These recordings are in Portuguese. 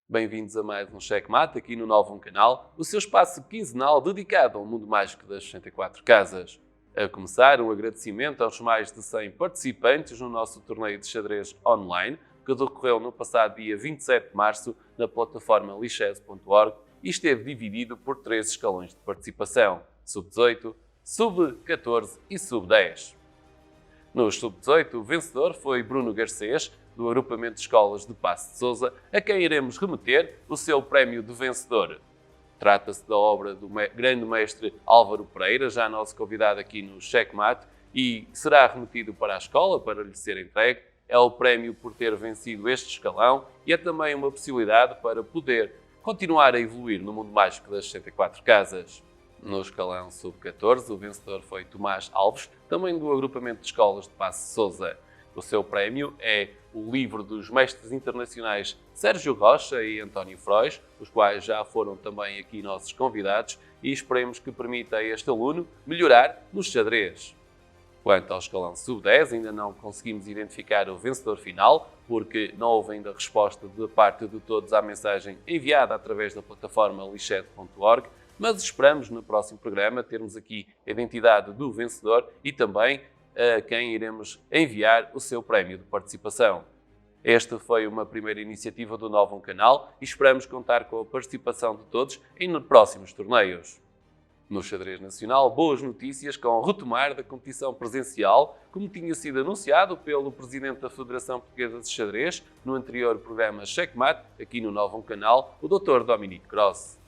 Bem-vindos a mais um Checkmate aqui no Novo Canal, o seu espaço quinzenal dedicado ao mundo mágico das 64 casas. A começar, um agradecimento aos mais de 100 participantes no nosso torneio de xadrez online, que decorreu no passado dia 27 de março na plataforma lichess.org e esteve dividido por 3 escalões de participação, sub-18, sub-14 e sub-10. No sub-18, o vencedor foi Bruno Garcês, do agrupamento de escolas de Paço de Sousa, a quem iremos remeter o seu prémio de vencedor. Trata-se da obra do grande mestre Álvaro Pereira, já nosso convidado aqui no Checkmate, e será remetido para a escola para lhe ser entregue. É o prémio por ter vencido este escalão e é também uma possibilidade para poder continuar a evoluir no mundo mágico das 64 casas. No escalão sub-14, o vencedor foi Tomás Alves, também do agrupamento de escolas de Paço de Sousa. O seu prémio é o livro dos mestres internacionais Sérgio Rocha e António Frois, os quais já foram também aqui nossos convidados, e esperemos que permita a este aluno melhorar no xadrez. Quanto ao escalão sub-10, ainda não conseguimos identificar o vencedor final, porque não houve ainda resposta de parte de todos à mensagem enviada através da plataforma lichess.org, mas esperamos no próximo programa termos aqui a identidade do vencedor e também a quem iremos enviar o seu prémio de participação. Esta foi uma primeira iniciativa do Novo Canal e esperamos contar com a participação de todos em próximos torneios. No xadrez nacional, boas notícias com o retomar da competição presencial, como tinha sido anunciado pelo Presidente da Federação Portuguesa de Xadrez no anterior programa Checkmate, aqui no Novo Canal, o Dr. Dominique Gross.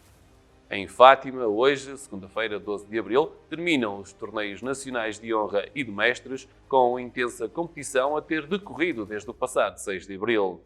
Em Fátima, hoje, segunda-feira, 12 de abril, terminam os torneios nacionais de honra e de mestres, com intensa competição a ter decorrido desde o passado 6 de abril.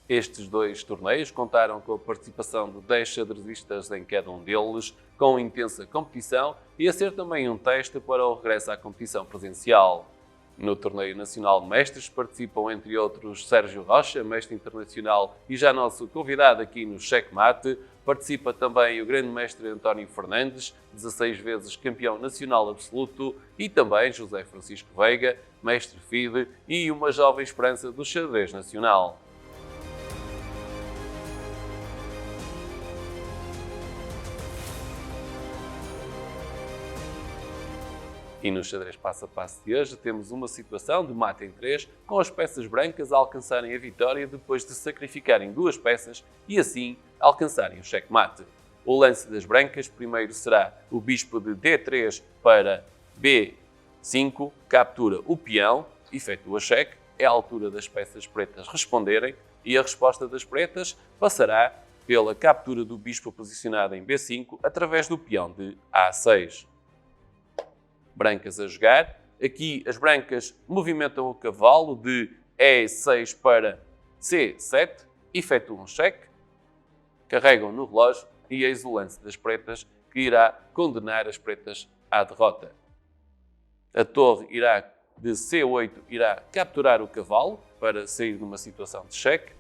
Estes dois torneios contaram com a participação de 10 xadrezistas em cada um deles, com intensa competição e a ser também um teste para o regresso à competição presencial. No Torneio Nacional de Mestres participam, entre outros, Sérgio Rocha, mestre internacional e já nosso convidado aqui no Checkmate. Participa também o grande mestre António Fernandes, 16 vezes campeão nacional absoluto, e também José Francisco Veiga, mestre FIDE e uma jovem esperança do xadrez nacional. E no xadrez passo a passo de hoje temos uma situação de mate em 3, com as peças brancas a alcançarem a vitória depois de sacrificarem 2 peças e assim alcançarem o checkmate. O lance das brancas primeiro será o bispo de D3 para B5, captura o peão, efetua cheque, é a altura das peças pretas responderem e a resposta das pretas passará pela captura do bispo posicionado em B5 através do peão de A6. Brancas a jogar. Aqui as brancas movimentam o cavalo de E6 para C7, efetuam cheque, carregam no relógio e eis o lance das pretas que irá condenar as pretas à derrota. A torre de C8 irá capturar o cavalo para sair de uma situação de cheque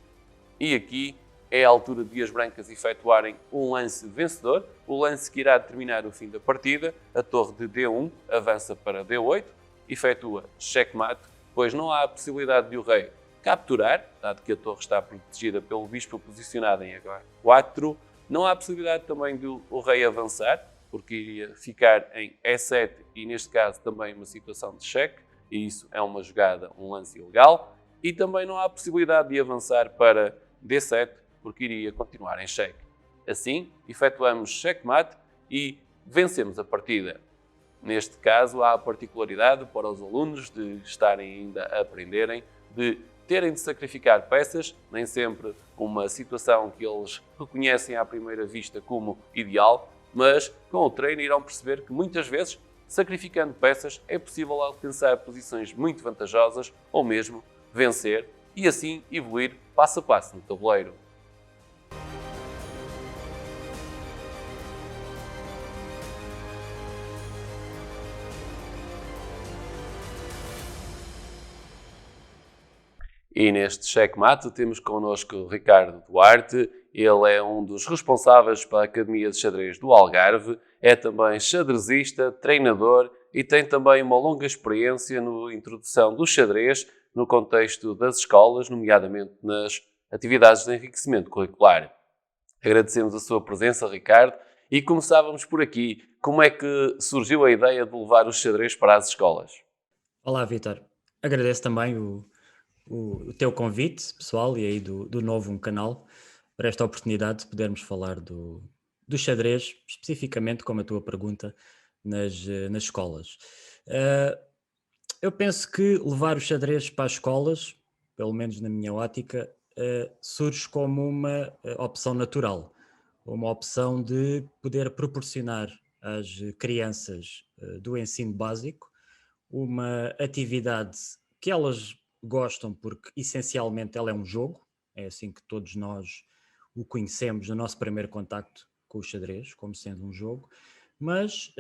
e aqui é a altura de as brancas efetuarem um lance vencedor, o lance que irá determinar o fim da partida. A torre de D1 avança para D8, efetua checkmate, pois não há a possibilidade de o rei capturar, dado que a torre está protegida pelo bispo posicionado em H4. Não há a possibilidade também de o rei avançar, porque iria ficar em E7 e neste caso também uma situação de cheque, e isso é uma jogada, um lance ilegal. E também não há a possibilidade de avançar para D7, porque iria continuar em cheque. Assim, efetuamos checkmate e vencemos a partida. Neste caso, há a particularidade para os alunos de estarem ainda a aprenderem, de terem de sacrificar peças, nem sempre uma situação que eles reconhecem à primeira vista como ideal, mas com o treino irão perceber que muitas vezes, sacrificando peças, é possível alcançar posições muito vantajosas ou mesmo vencer e assim evoluir passo a passo no tabuleiro. E neste checkmate temos connosco o Ricardo Duarte. Ele é um dos responsáveis pela Academia de Xadrez do Algarve, é também xadrezista, treinador e tem também uma longa experiência na introdução do xadrez no contexto das escolas, nomeadamente nas atividades de enriquecimento curricular. Agradecemos a sua presença, Ricardo, e começávamos por aqui. Como é que surgiu a ideia de levar o xadrez para as escolas? Olá, Vitor. Agradeço também o teu convite, pessoal, e aí do novo canal, para esta oportunidade de podermos falar do xadrez, especificamente como a tua pergunta, nas escolas. Eh, eu penso que levar o xadrez para as escolas, pelo menos na minha ótica, surge como uma opção natural, uma opção de poder proporcionar às crianças do ensino básico uma atividade que elas gostam, porque essencialmente ela é um jogo, é assim que todos nós o conhecemos no nosso primeiro contacto com o xadrez, como sendo um jogo, mas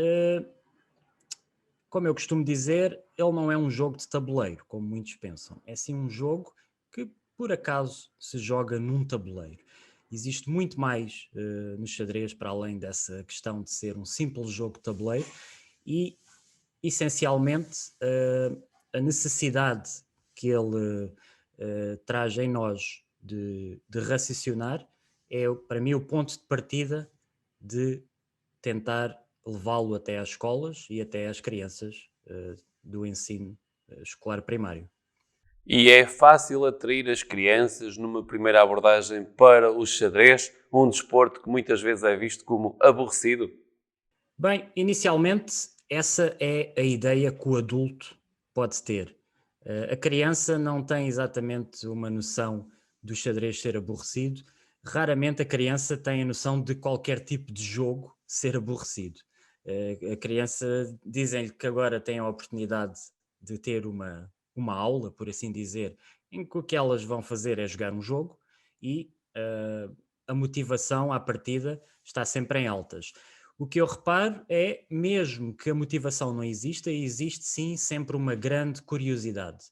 como eu costumo dizer, ele não é um jogo de tabuleiro, como muitos pensam. É sim um jogo que, por acaso, se joga num tabuleiro. Existe muito mais no xadrez, para além dessa questão de ser um simples jogo de tabuleiro, e essencialmente a necessidade que ele traz em nós de raciocinar é, para mim, o ponto de partida de tentar levá-lo até às escolas e até às crianças do ensino escolar primário. E é fácil atrair as crianças numa primeira abordagem para o xadrez, um desporto que muitas vezes é visto como aborrecido? Bem, inicialmente essa é a ideia que o adulto pode ter. A criança não tem exatamente uma noção do xadrez ser aborrecido. Raramente a criança tem a noção de qualquer tipo de jogo ser aborrecido. A criança dizem-lhe que agora tem a oportunidade de ter uma aula, por assim dizer, em que o que elas vão fazer é jogar um jogo e a motivação à partida está sempre em altas. O que eu reparo é, mesmo que a motivação não exista, existe sim sempre uma grande curiosidade.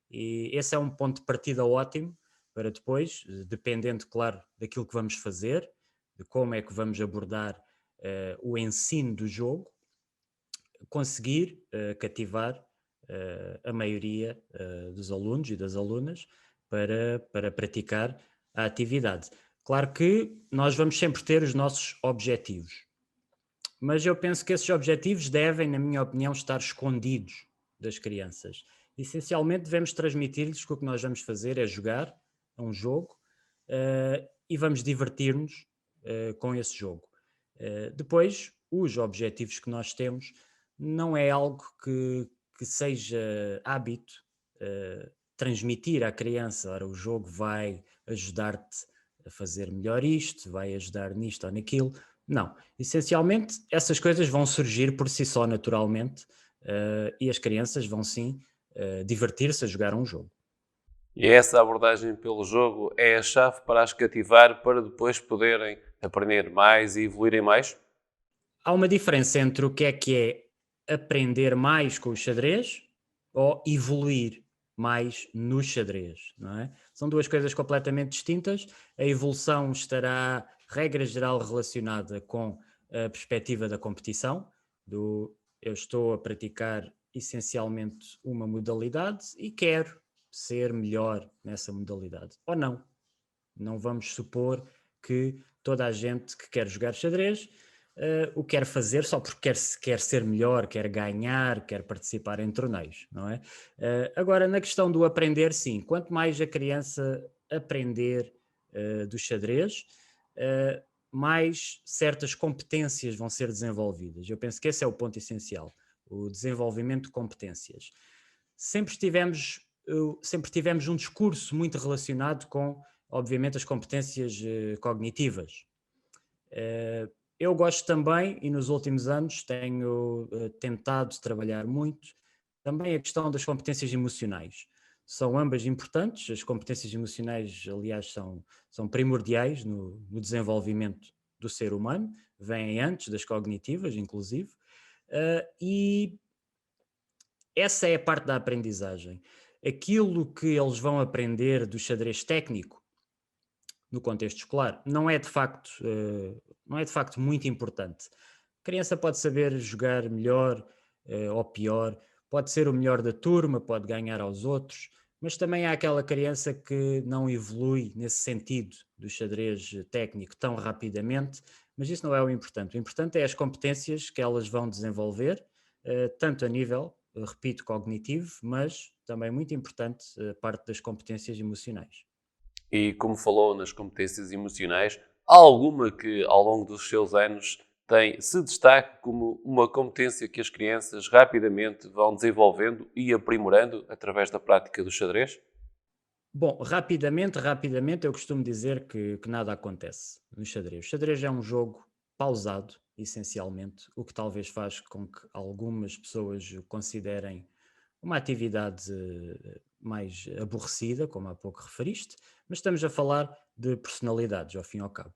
E esse é um ponto de partida ótimo para depois, dependendo, claro, daquilo que vamos fazer, de como é que vamos abordar o ensino do jogo, conseguir cativar a maioria dos alunos e das alunas para praticar a atividade. Claro que nós vamos sempre ter os nossos objetivos, mas eu penso que esses objetivos devem, na minha opinião, estar escondidos das crianças. Essencialmente, devemos transmitir-lhes que o que nós vamos fazer é jogar a um jogo e vamos divertir-nos com esse jogo. Depois, os objetivos que nós temos não é algo que seja hábito transmitir à criança. Ora, o jogo vai ajudar-te a fazer melhor isto, vai ajudar nisto ou naquilo. Não, essencialmente essas coisas vão surgir por si só naturalmente e as crianças vão sim divertir-se a jogar um jogo. E essa abordagem pelo jogo é a chave para as cativar para depois poderem aprender mais e evoluírem mais? Há uma diferença entre o que é aprender mais com o xadrez ou evoluir mais no xadrez, não é? São duas coisas completamente distintas. A evolução estará, regra geral, relacionada com a perspectiva da competição, do eu estou a praticar essencialmente uma modalidade e quero ser melhor nessa modalidade. Ou não. Não vamos supor que toda a gente que quer jogar xadrez o quer fazer só porque quer ser melhor, quer ganhar, quer participar em torneios, não é? Agora, na questão do aprender, sim, quanto mais a criança aprender do xadrez, uh, mais certas competências vão ser desenvolvidas. Eu penso que esse é o ponto essencial, o desenvolvimento de competências. Sempre tivemos, sempre tivemos um discurso muito relacionado com, obviamente, as competências cognitivas. Eu gosto também, e nos últimos anos tenho tentado trabalhar muito, também a questão das competências emocionais. São ambas importantes, as competências emocionais, aliás, são primordiais no desenvolvimento do ser humano, vêm antes das cognitivas, inclusive, e essa é a parte da aprendizagem. Aquilo que eles vão aprender do xadrez técnico no contexto escolar não é de facto muito importante. A criança pode saber jogar melhor ou pior, pode ser o melhor da turma, pode ganhar aos outros, Mas também há aquela criança que não evolui nesse sentido do xadrez técnico tão rapidamente, mas isso não é o importante. O importante é as competências que elas vão desenvolver, tanto a nível, repito, cognitivo, mas também muito importante a parte das competências emocionais. E como falou nas competências emocionais, há alguma que ao longo dos seus anos se destaque como uma competência que as crianças rapidamente vão desenvolvendo e aprimorando através da prática do xadrez? Bom, rapidamente, eu costumo dizer que nada acontece no xadrez. O xadrez é um jogo pausado, essencialmente, o que talvez faz com que algumas pessoas o considerem uma atividade mais aborrecida, como há pouco referiste, mas estamos a falar de personalidades, ao fim e ao cabo.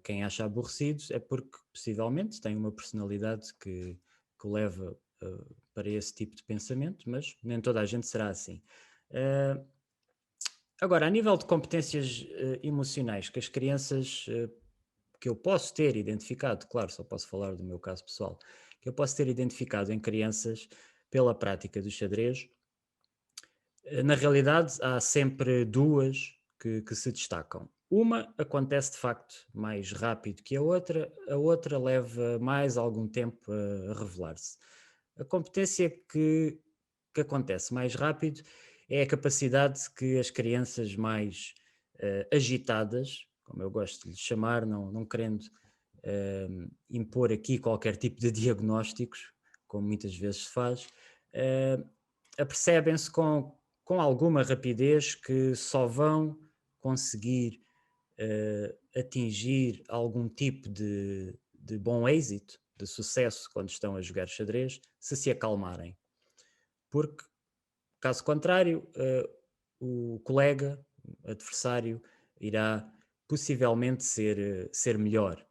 Quem acha aborrecido é porque possivelmente tem uma personalidade que o leva para esse tipo de pensamento, mas nem toda a gente será assim. Uh, Agora, a nível de competências emocionais que as crianças que eu posso ter identificado, claro, só posso falar do meu caso pessoal, que eu posso ter identificado em crianças pela prática do xadrez, na realidade há sempre duas que se destacam. Uma acontece de facto mais rápido que a outra leva mais algum tempo a revelar-se. A competência que acontece mais rápido é a capacidade que as crianças mais agitadas, como eu gosto de lhes chamar, não querendo impor aqui qualquer tipo de diagnósticos, como muitas vezes se faz, eh, apercebem-se com alguma rapidez que só vão conseguir atingir algum tipo de bom êxito, de sucesso, quando estão a jogar xadrez, se acalmarem. Porque, caso contrário, o colega, o adversário, irá possivelmente ser melhor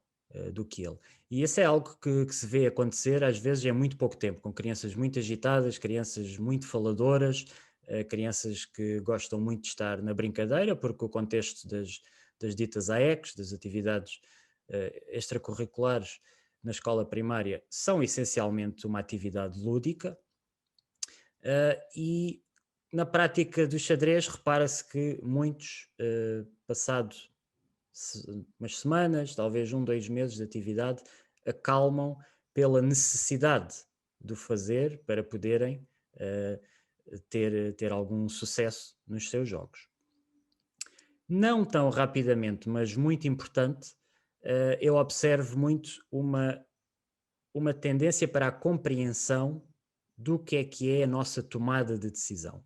do que ele. E isso é algo que se vê acontecer às vezes em muito pouco tempo, com crianças muito agitadas, crianças muito faladoras, crianças que gostam muito de estar na brincadeira, porque o contexto das ditas AECs, das atividades extracurriculares na escola primária, são essencialmente uma atividade lúdica, e na prática do xadrez repara-se que muitos, passado umas semanas, talvez 2 meses de atividade, acalmam pela necessidade de o fazer para poderem eh, ter algum sucesso nos seus jogos. Não tão rapidamente, mas muito importante, eu observo muito uma tendência para a compreensão do que é a nossa tomada de decisão.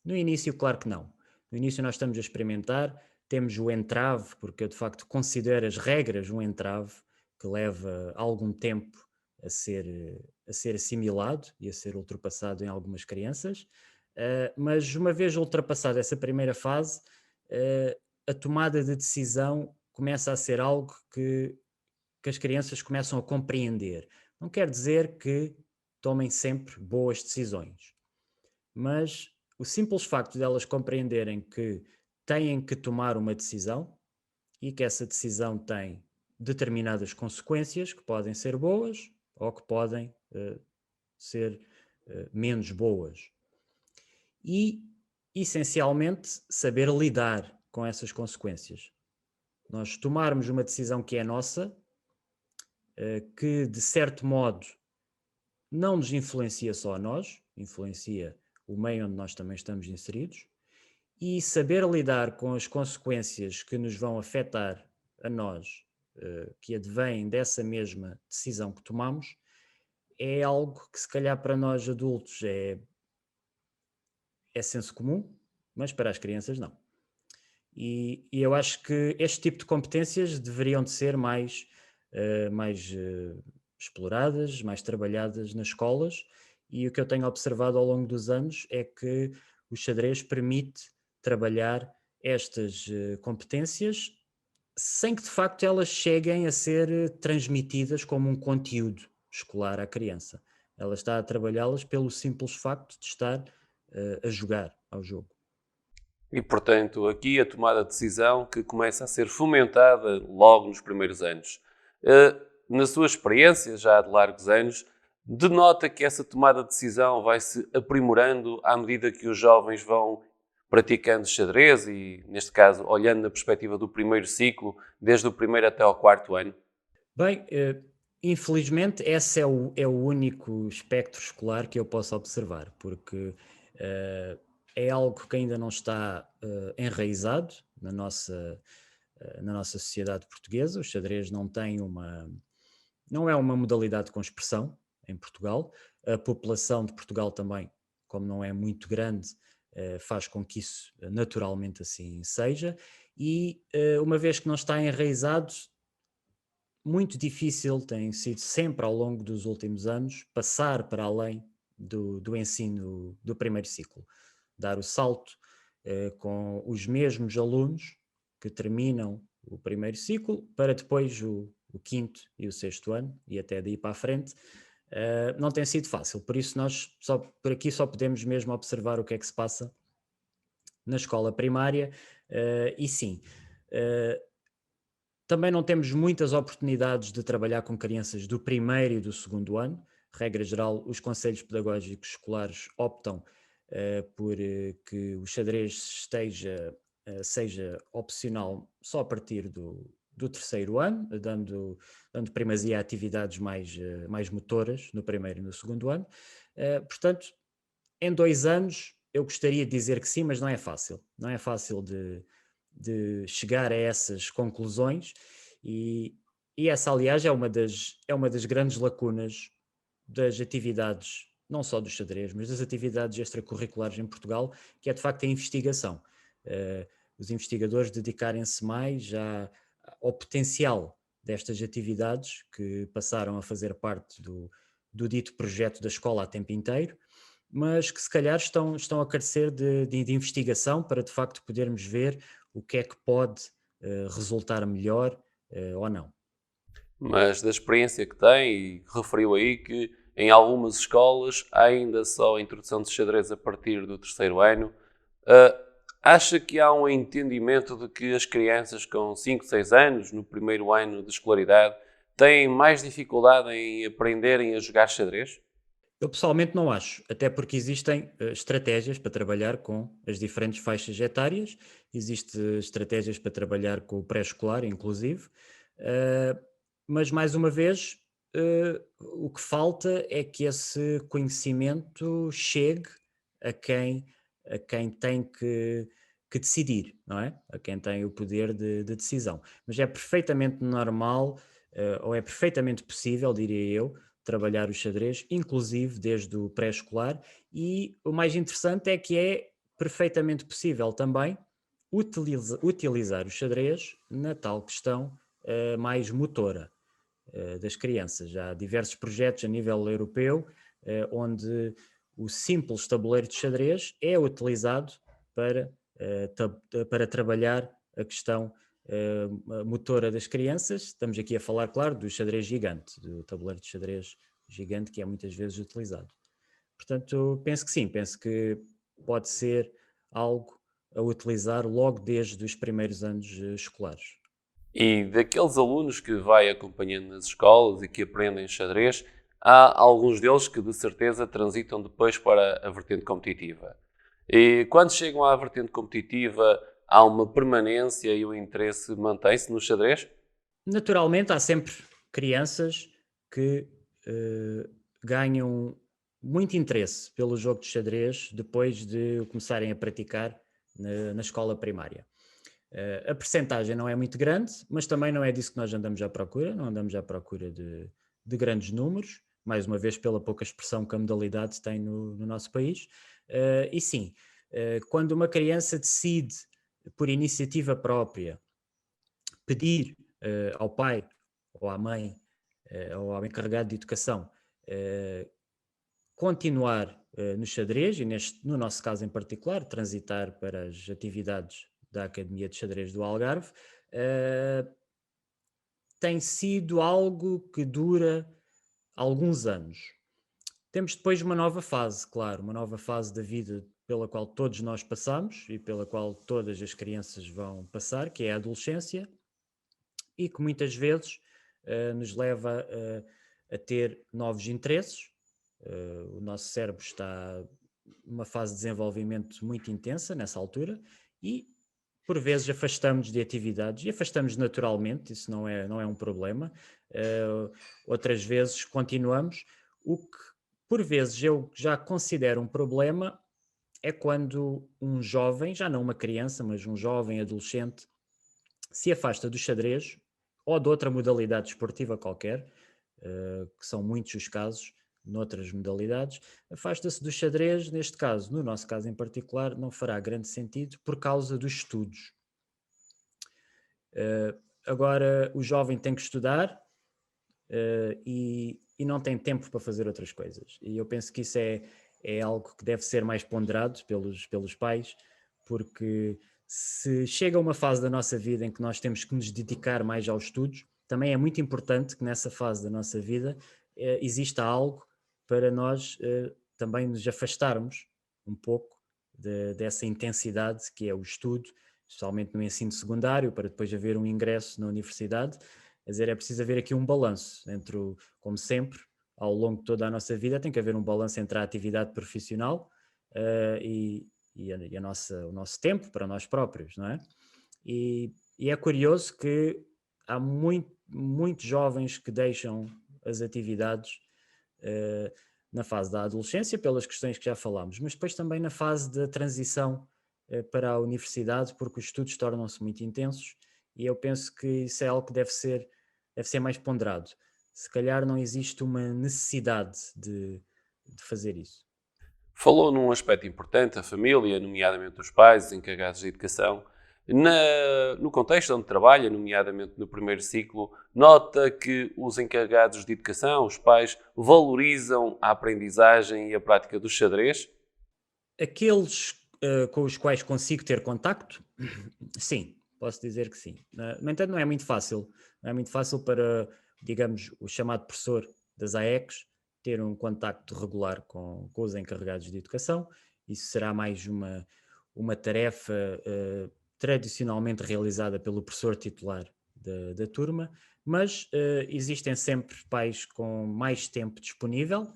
No início, claro que não. No início nós estamos a experimentar, temos o entrave, porque eu de facto considero as regras um entrave que leva algum tempo a ser assimilado e a ser ultrapassado em algumas crianças, mas uma vez ultrapassada essa primeira fase, a tomada de decisão começa a ser algo que as crianças começam a compreender. Não quer dizer que tomem sempre boas decisões, mas o simples facto de elas compreenderem que têm que tomar uma decisão e que essa decisão tem determinadas consequências que podem ser boas ou que podem ser menos boas. E, essencialmente, saber lidar com essas consequências. Nós tomarmos uma decisão que é nossa, que de certo modo não nos influencia só a nós, influencia o meio onde nós também estamos inseridos, e saber lidar com as consequências que nos vão afetar a nós, que advêm dessa mesma decisão que tomamos, é algo que se calhar para nós adultos é senso comum, mas para as crianças não. E eu acho que este tipo de competências deveriam de ser mais exploradas, mais trabalhadas nas escolas, e o que eu tenho observado ao longo dos anos é que o xadrez permite trabalhar estas competências sem que de facto elas cheguem a ser transmitidas como um conteúdo escolar à criança. Ela está a trabalhá-las pelo simples facto de estar a jogar ao jogo. E, portanto, aqui a tomada de decisão que começa a ser fomentada logo nos primeiros anos. Na sua experiência, já de largos anos, denota que essa tomada de decisão vai se aprimorando à medida que os jovens vão praticando xadrez e, neste caso, olhando na perspectiva do primeiro ciclo, desde o primeiro até ao quarto ano? Bem, infelizmente, esse é o único espectro escolar que eu posso observar, porque eh, é algo que ainda não está enraizado na nossa sociedade portuguesa. O xadrez não é uma modalidade com expressão em Portugal. A população de Portugal também, como não é muito grande, faz com que isso naturalmente assim seja. E uma vez que não está enraizado, muito difícil tem sido sempre ao longo dos últimos anos passar para além do ensino do primeiro ciclo, dar o salto com os mesmos alunos que terminam o primeiro ciclo para depois o quinto e o sexto ano e até daí para a frente. Não tem sido fácil, por isso nós por aqui só podemos mesmo observar o que é que se passa na escola primária. E sim, eh, também não temos muitas oportunidades de trabalhar com crianças do primeiro e do segundo ano. Regra geral, os conselhos pedagógicos escolares optam por que o xadrez seja opcional só a partir do terceiro ano, dando primazia a atividades mais motoras no primeiro e no segundo ano. Portanto, em 2 anos, eu gostaria de dizer que sim, mas não é fácil. Não é fácil de chegar a essas conclusões, e, e essa, aliás, é uma das grandes lacunas das atividades, não só do xadrez, mas das atividades extracurriculares em Portugal, que é de facto a investigação. Eh, os investigadores dedicarem-se mais ao potencial destas atividades que passaram a fazer parte do dito projeto da escola a tempo inteiro, mas que se calhar estão a carecer de investigação para de facto podermos ver o que é que pode resultar melhor ou não. Mas da experiência que tem, e referiu aí que em algumas escolas há ainda só a introdução de xadrez a partir do terceiro ano, ah, acha que há um entendimento de que as crianças com 5, 6 anos, no primeiro ano de escolaridade, têm mais dificuldade em aprenderem a jogar xadrez? Eu pessoalmente não acho, até porque existem estratégias para trabalhar com as diferentes faixas etárias, existem estratégias para trabalhar com o pré-escolar, inclusive, eh, mas mais uma vez, o que falta é que esse conhecimento chegue a quem, a quem tem que decidir, não é? A quem tem o poder de decisão. Mas é perfeitamente normal, ou é perfeitamente possível, diria eu, trabalhar o xadrez, inclusive desde o pré-escolar, e o mais interessante é que é perfeitamente possível também utilizar o xadrez na tal questão mais motora das crianças. Há diversos projetos a nível europeu onde o simples tabuleiro de xadrez é utilizado para, para trabalhar a questão motora das crianças. Estamos aqui a falar, claro, do xadrez gigante, do tabuleiro de xadrez gigante que é muitas vezes utilizado. Portanto, penso que sim, penso que pode ser algo a utilizar logo desde os primeiros anos escolares. E daqueles alunos que vai acompanhando nas escolas e que aprendem xadrez, há alguns deles que de certeza transitam depois para a vertente competitiva. E quando chegam à vertente competitiva, há uma permanência e o interesse mantém-se no xadrez? Naturalmente, há sempre crianças que ganham muito interesse pelo jogo de xadrez depois de o começarem a praticar na escola primária. A percentagem não é muito grande, mas também não é disso que nós andamos à procura, não andamos à procura de grandes números, mais uma vez pela pouca expressão que a modalidade tem no nosso país. E sim, quando uma criança decide, por iniciativa própria, pedir ao pai ou à mãe ou ao encarregado de educação eh, continuar no xadrez, e no nosso caso em particular, transitar para as atividades da Academia de Xadrez do Algarve, eh, tem sido algo que dura alguns anos. Temos depois uma nova fase, claro, uma nova fase da vida pela qual todos nós passamos e pela qual todas as crianças vão passar, que é a adolescência, e que muitas vezes nos leva a ter novos interesses, O nosso cérebro está numa fase de desenvolvimento muito intensa nessa altura e por vezes afastamos de atividades e afastamos naturalmente, isso não é um problema. Uh, Outras vezes continuamos. O que por vezes eu já considero um problema é quando um jovem, já não uma criança, mas um jovem adolescente, se afasta do xadrez ou de outra modalidade esportiva qualquer, que são muitos os casos, noutras modalidades, afasta-se do xadrez, neste caso, no nosso caso em particular, não fará grande sentido por causa dos estudos. Agora, o jovem tem que estudar e não tem tempo para fazer outras coisas. E eu penso que isso é algo que deve ser mais ponderado pelos pais, porque se chega a uma fase da nossa vida em que nós temos que nos dedicar mais aos estudos, também é muito importante que nessa fase da nossa vida exista algo para nós também nos afastarmos um pouco dessa intensidade que é o estudo, especialmente no ensino secundário, para depois haver um ingresso na universidade. Quer dizer, é preciso haver aqui um balanço entre, como sempre, ao longo de toda a nossa vida, tem que haver um balanço entre a atividade profissional e o nosso tempo para nós próprios, não é? E é curioso que há muitos jovens que deixam as atividades uh, na fase da adolescência, pelas questões que já falámos, mas depois também na fase da transição para a universidade, porque os estudos tornam-se muito intensos e eu penso que isso é algo que deve ser mais ponderado. Se calhar não existe uma necessidade de fazer isso. Falou num aspecto importante, a família, nomeadamente os pais, os encarregados de educação. No contexto onde trabalha, nomeadamente no primeiro ciclo, nota que os encarregados de educação, os pais, valorizam a aprendizagem e a prática do xadrez? Aqueles com os quais consigo ter contacto, sim, posso dizer que sim. No entanto, não é muito fácil. Não é muito fácil para, digamos, o chamado professor das AECs ter um contacto regular com os encarregados de educação. Isso será mais uma tarefa tradicionalmente realizada pelo professor titular da turma, mas existem sempre pais com mais tempo disponível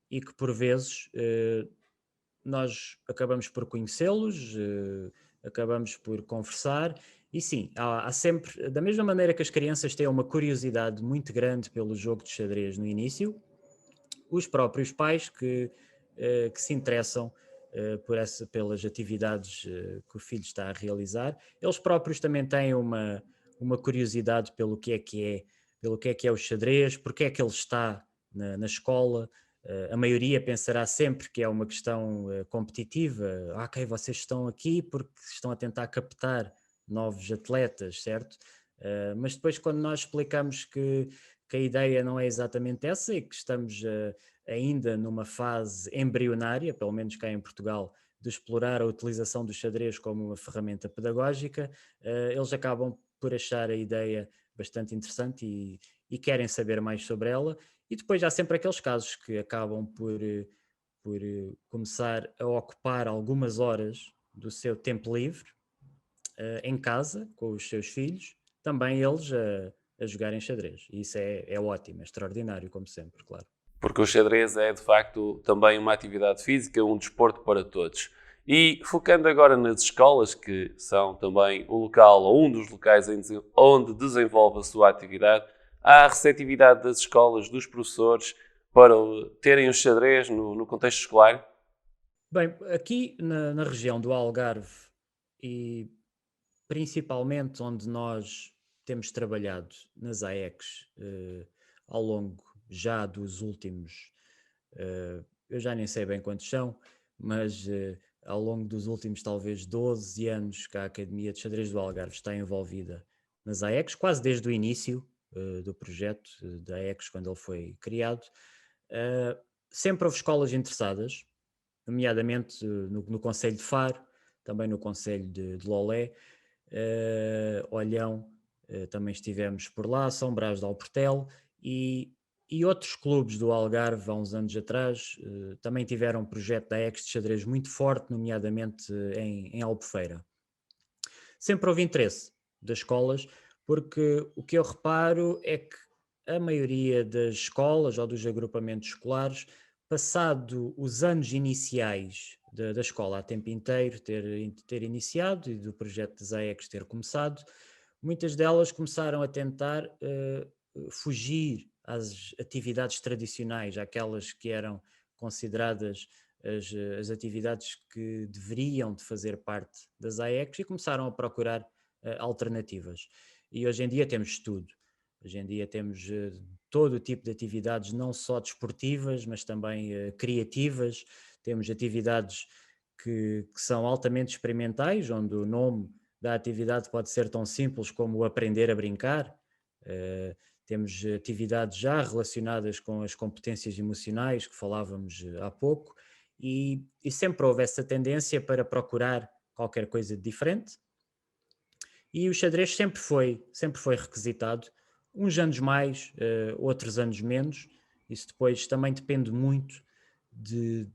e que, por vezes, nós acabamos por conhecê-los, acabamos por conversar, e sim, há sempre, da mesma maneira que as crianças têm uma curiosidade muito grande pelo jogo de xadrez no início, os próprios pais que se interessam pelas atividades que o filho está a realizar, eles próprios também têm uma curiosidade pelo que é o xadrez, porque é que ele está na escola. A maioria pensará sempre que é uma questão competitiva. Ok, vocês estão aqui porque estão a tentar captar novos atletas, certo? Mas depois, quando nós explicamos que a ideia não é exatamente essa e que estamos ainda numa fase embrionária, pelo menos cá em Portugal, de explorar a utilização do xadrez como uma ferramenta pedagógica, eles acabam por achar a ideia bastante interessante e querem saber mais sobre ela. E depois há sempre aqueles casos que acabam por começar a ocupar algumas horas do seu tempo livre em casa, com os seus filhos, também eles a jogarem xadrez. E isso é ótimo, é extraordinário, como sempre, claro. Porque o xadrez é, de facto, também uma atividade física, um desporto para todos. E focando agora nas escolas, que são também o local ou um dos locais onde desenvolve a sua atividade, há a receptividade das escolas, dos professores, para terem o xadrez no contexto escolar? Bem, aqui na região do Algarve e principalmente onde nós temos trabalhado nas AECs ao longo já dos últimos, eu já nem sei bem quantos são, mas ao longo dos últimos talvez 12 anos que a Academia de Xadrez do Algarve está envolvida nas AECs, quase desde o início do projeto da AECs, quando ele foi criado. Uh, Sempre houve escolas interessadas, nomeadamente no Conselho de Faro, também no Conselho de Lolé, Olhão, também estivemos por lá, São Brás de Alportel e outros clubes do Algarve há uns anos atrás também tiveram um projeto da Ex de xadrez muito forte, nomeadamente em Albufeira. Sempre houve interesse das escolas, porque o que eu reparo é que a maioria das escolas ou dos agrupamentos escolares passado os anos iniciais da escola a tempo inteiro ter iniciado e do projeto de ZAECs ter começado, muitas delas começaram a tentar fugir às atividades tradicionais, àquelas que eram consideradas as atividades que deveriam de fazer parte das AECs, e começaram a procurar alternativas. E hoje em dia temos tudo. Hoje em dia temos todo o tipo de atividades, não só desportivas, mas também criativas. Temos atividades que são altamente experimentais, onde o nome da atividade pode ser tão simples como aprender a brincar. Uh, Temos atividades já relacionadas com as competências emocionais que falávamos há pouco, e sempre houve essa tendência para procurar qualquer coisa de diferente. E o xadrez sempre foi requisitado, uns anos mais, outros anos menos. Isso depois também depende muito de,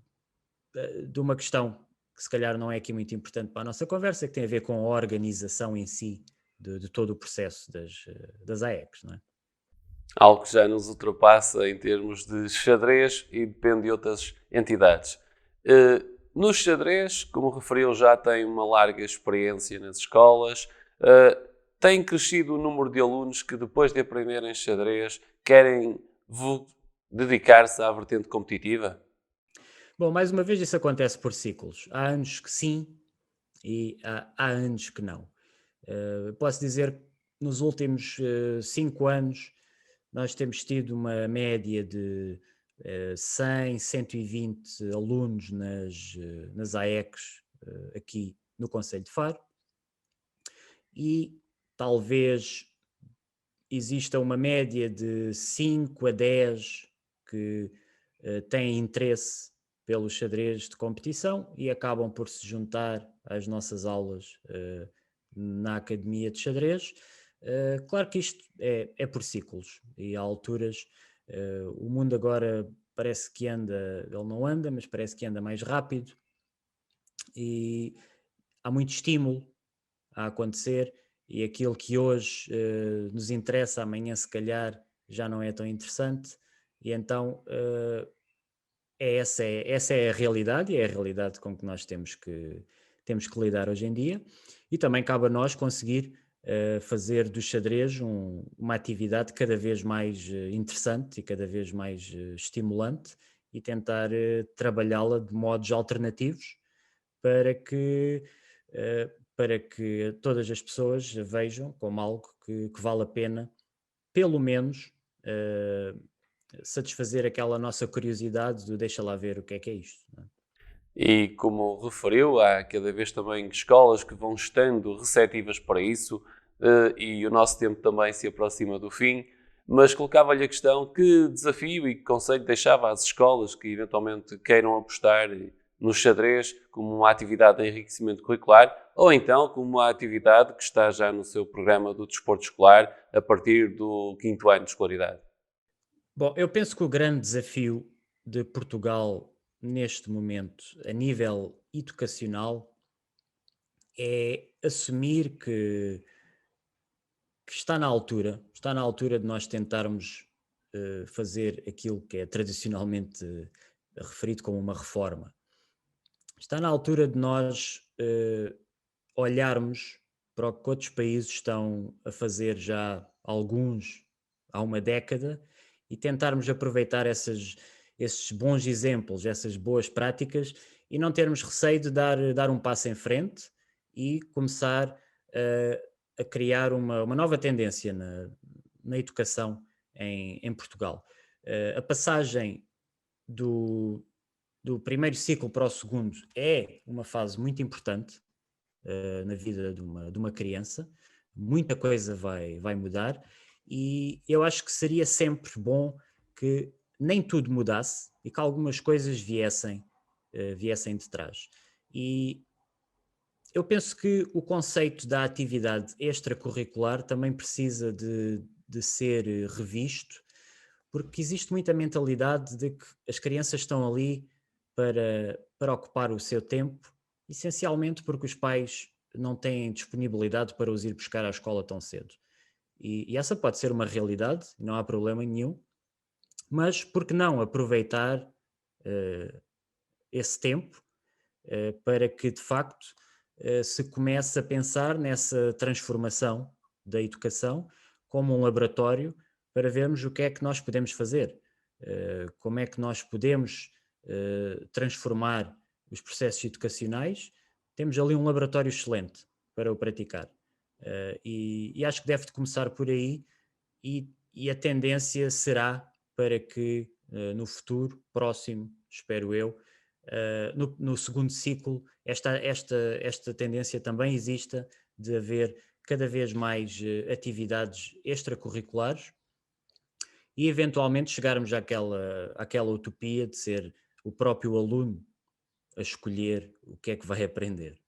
de uma questão que se calhar não é aqui muito importante para a nossa conversa, que tem a ver com a organização em si de todo o processo das AECs, não é? Algo que já nos ultrapassa em termos de xadrez e depende de outras entidades. No xadrez, como referiu, já tem uma larga experiência nas escolas. Tem crescido o número de alunos que, depois de aprenderem xadrez, querem dedicar-se à vertente competitiva? Bom, mais uma vez isso acontece por ciclos. Há anos que sim e há anos que não. Posso dizer que nos últimos 5 anos nós temos tido uma média de 100, 120 alunos nas AECs aqui no Conselho de Faro, e talvez exista uma média de 5 a 10 que têm interesse pelo xadrez de competição e acabam por se juntar às nossas aulas na Academia de Xadrez. Claro que isto é por ciclos e há alturas. O mundo agora parece que anda, ele não anda, mas parece que anda mais rápido, e há muito estímulo a acontecer, e aquilo que hoje nos interessa, amanhã se calhar já não é tão interessante, e então essa é a realidade, e é a realidade com que nós temos que lidar hoje em dia, e também cabe a nós conseguir fazer do xadrez uma atividade cada vez mais interessante e cada vez mais estimulante, e tentar trabalhá-la de modos alternativos para que, para que todas as pessoas vejam como algo que vale a pena, pelo menos, satisfazer aquela nossa curiosidade do deixa lá ver o que é isto. Não é? E como referiu, há cada vez também escolas que vão estando receptivas para isso, e o nosso tempo também se aproxima do fim, mas colocava-lhe a questão: que desafio e que conselho deixava às escolas que eventualmente queiram apostar no xadrez como uma atividade de enriquecimento curricular, ou então como uma atividade que está já no seu programa do desporto escolar a partir do quinto ano de escolaridade? Bom, eu penso que o grande desafio de Portugal neste momento, a nível educacional, é assumir que está na altura de nós tentarmos fazer aquilo que é tradicionalmente referido como uma reforma. Está na altura de nós olharmos para o que outros países estão a fazer já alguns há uma década, e tentarmos aproveitar esses bons exemplos, essas boas práticas, e não termos receio de dar um passo em frente e começar a criar uma nova tendência na educação em Portugal. A passagem do, do primeiro ciclo para o segundo é uma fase muito importante na vida de uma criança. Muita coisa vai mudar, e eu acho que seria sempre bom que nem tudo mudasse e que algumas coisas viessem de trás. E eu penso que o conceito da atividade extracurricular também precisa de ser revisto, porque existe muita mentalidade de que as crianças estão ali para ocupar o seu tempo, essencialmente porque os pais não têm disponibilidade para os ir buscar à escola tão cedo. E essa pode ser uma realidade, não há problema nenhum, mas por que não aproveitar esse tempo para que, de facto, se comece a pensar nessa transformação da educação como um laboratório para vermos o que é que nós podemos fazer, como é que nós podemos transformar os processos educacionais. Temos ali um laboratório excelente para o praticar. E acho que deve de começar por aí, e a tendência será para que no futuro próximo, espero eu, no segundo ciclo, esta tendência também exista de haver cada vez mais atividades extracurriculares e eventualmente chegarmos àquela utopia de ser o próprio aluno a escolher o que é que vai aprender.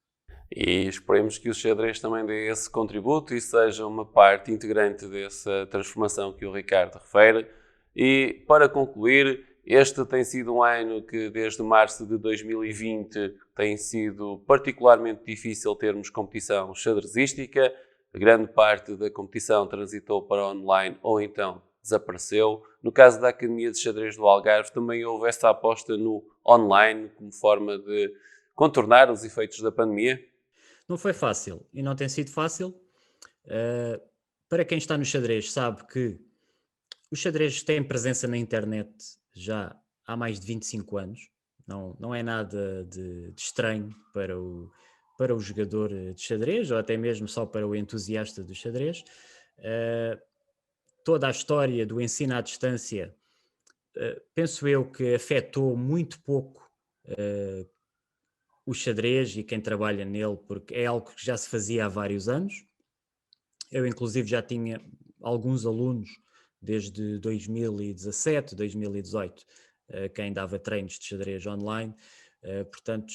E esperemos que o xadrez também dê esse contributo e seja uma parte integrante dessa transformação que o Ricardo refere. E para concluir, este tem sido um ano que desde março de 2020 tem sido particularmente difícil termos competição xadrezística. A grande parte da competição transitou para online ou então desapareceu. No caso da Academia de Xadrez do Algarve também houve essa aposta no online como forma de contornar os efeitos da pandemia. Não foi fácil e não tem sido fácil. Uh, para quem está no xadrez, sabe que o xadrez tem presença na internet já há mais de 25 anos. Não é nada de estranho para o jogador de xadrez ou até mesmo só para o entusiasta do xadrez. Uh, Toda a história do ensino à distância, penso eu que afetou muito pouco o xadrez e quem trabalha nele, porque é algo que já se fazia há vários anos. Eu, inclusive, já tinha alguns alunos desde 2017, 2018, quem dava treinos de xadrez online, portanto,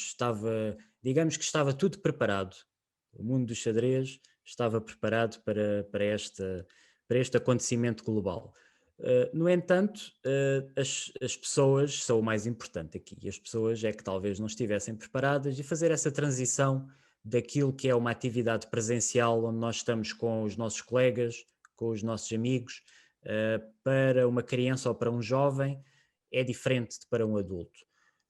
digamos que estava tudo preparado. O mundo do xadrez estava preparado para este acontecimento global. No entanto, as pessoas são o mais importante aqui. E as pessoas é que talvez não estivessem preparadas e fazer essa transição daquilo que é uma atividade presencial onde nós estamos com os nossos colegas, com os nossos amigos, para uma criança ou para um jovem é diferente de para um adulto.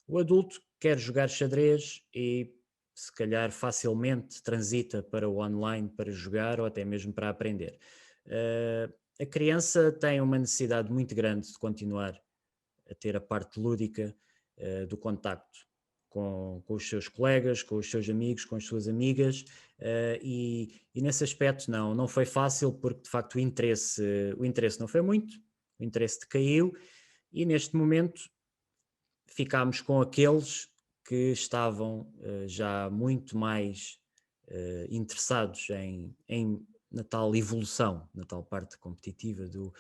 O adulto quer jogar xadrez e se calhar facilmente transita para o online para jogar ou até mesmo para aprender. A criança tem uma necessidade muito grande de continuar a ter a parte lúdica do contacto com os seus colegas, com os seus amigos, com as suas amigas, e nesse aspecto não foi fácil porque de facto o interesse não foi muito, o interesse decaiu e neste momento ficámos com aqueles que estavam já muito mais interessados na tal evolução, na tal parte competitiva do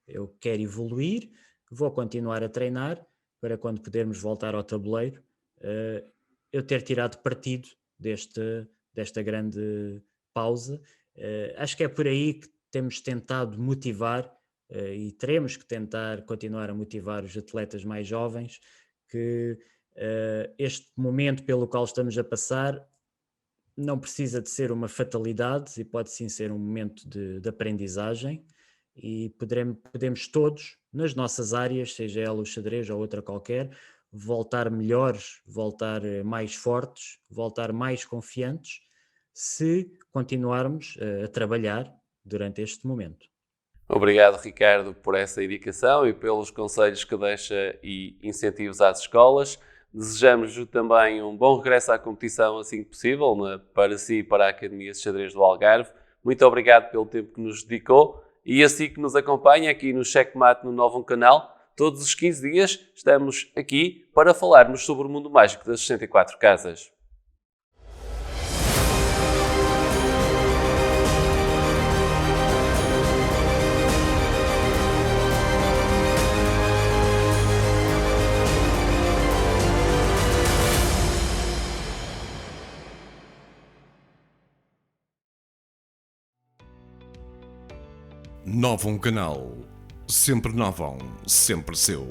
eu quero evoluir, vou continuar a treinar para quando pudermos voltar ao tabuleiro, eu ter tirado partido desta grande pausa. Acho que é por aí que temos tentado motivar e teremos que tentar continuar a motivar os atletas mais jovens que este momento pelo qual estamos a passar não precisa de ser uma fatalidade e pode sim ser um momento de aprendizagem e podemos todos, nas nossas áreas, seja ela o xadrez ou outra qualquer, voltar melhores, voltar mais fortes, voltar mais confiantes, se continuarmos a trabalhar durante este momento. Obrigado, Ricardo, por essa indicação e pelos conselhos que deixa e incentivos às escolas. Desejamos também um bom regresso à competição assim que possível, para si e para a Academia de Xadrez do Algarve. Muito obrigado pelo tempo que nos dedicou e assim que nos acompanha aqui no Checkmate no Novo Canal. Todos os 15 dias estamos aqui para falarmos sobre o mundo mágico das 64 casas. Novo Canal. Sempre Novão, sempre seu.